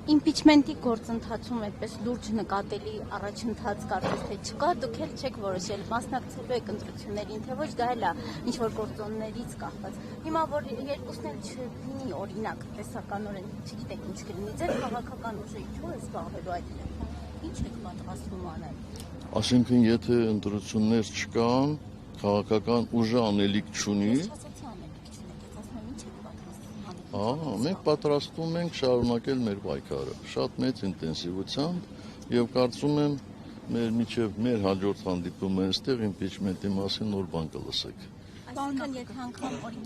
Impeachment-ի գործընթացում այդպես լուրջ նկատելի առաջընթաց կարծես թե չկա, դուք էլ չեք որոշել մասնակցելու եք ընտրություններին, թե ոչ, դա էլ է ինչ-որ գործոններից կախված։ Հիմա որ երկուսն էլ չլինի, օրինակ, տեսականորեն, չգիտեք ինչ կլինի, ձեր քաղաքական ուժը ինչու է զբաղվելու այդ դեպքում, ինչ եք պատրաստվում անել։ Այսինքն, եթե ընտրություններ չկան, քաղաքական ուժը անելիք չունի։ Մենք պատրաստվում ենք շարունակել մեր պայքարը շատ մեծ ինտենսիվությամբ եւ կարծում եմ մեր հաջորդ հանդիպումը այստեղ impeachment-ի մասին նոր բան կլսեք։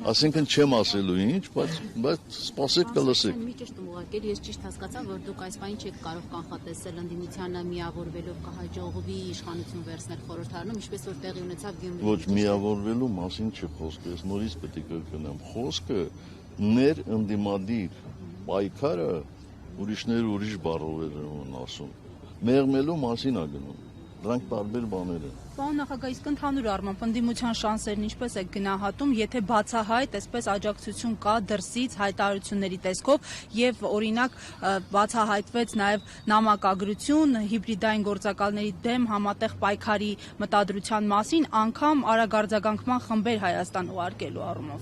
Այսինքն չեմ ասելու ինչ, բայց սպասեք կլսեք։ Մի ճիշտ ուղղակի ես ճիշտ հասկացա, որ դուք այս բանը չեք կարող կանխատեսել ընդդիմությանը միավորվելով կհաջողվի իշխանություն վերցնել խորհրդարանում, ինչպես որ տեղի ունեցավ Գյումրիում։ Ոչ, միավորվելու մասին չի խոսքը, ես նորից պետք է կրկնեմ, խոսքը ներընդդիմադիր պայքարը ուրիշները ուրիշ բառեր են ասում։ Մեղմելու մասին է գնում։ Դրանք տարբեր բաներ են։ Պարոն նախագահ, իսկ ընդհանուր առմամբ ընդդիմության շանսերն ինչպես եք գնահատում, եթե բացահայտ այսպես աջակցություն կա դրսից հայտարարությունների տեսքով եւ օրինակ բացահայտվեց նաեւ նամակագրություն հիբրիդային գործակալների դեմ համատեղ պայքարի մտադրության մասին, անգամ արագարձագանքման խմբեր Հայաստան ուղարկելու առումով։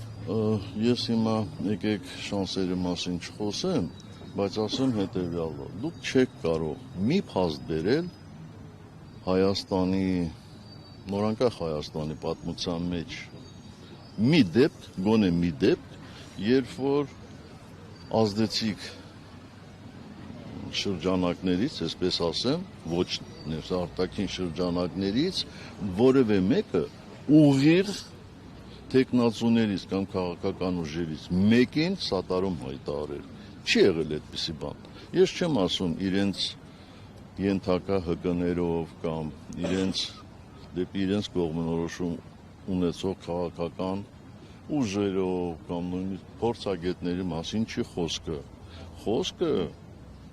Ես հիմա եկեք շանսերի մասին չխոսեմ, բայց ասեմ հետեւյալը. դուք չեք կարող մի փաստ բերել Հայաստանի, նորանկախ Հայաստանի պատմության մեջ մի դեպք, գոնե մի դեպք, երբ որ ազդեցիկ շրջանակներից, այսպես ասեմ, ոչ արտաքին շրջանակներից, որևէ մեկը ուղիղ թեկնածուներից կամ քաղաքական ուժերից մեկին սատարում հայտարարել։ Չի եղել այդպիսի բան։ Ես չեմ ասում իրենց ենթակա ՀԿ-ներով կամ դեպի իրենց կողմնորոշում ունեցող քաղաքական ուժերով կամ նույնիսկ փորձագետների մասին չի խոսքը։ Խոսքը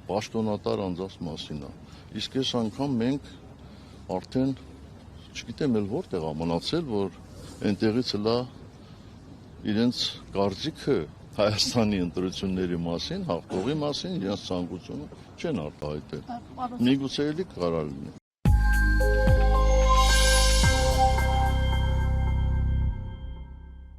պաշտոնատար անձանց մասին է։ Իսկ այս անգամ մենք արդեն չգիտեմ էլ որտեղ մնացել, որ այնտեղից հլա իրենց կարծիքը Հայաստանի ընտրությունների մասին, հաղթողի մասին, իրենց ցանկությունը չեն արտահայտել։ Միգուցե էլի կարող լինի։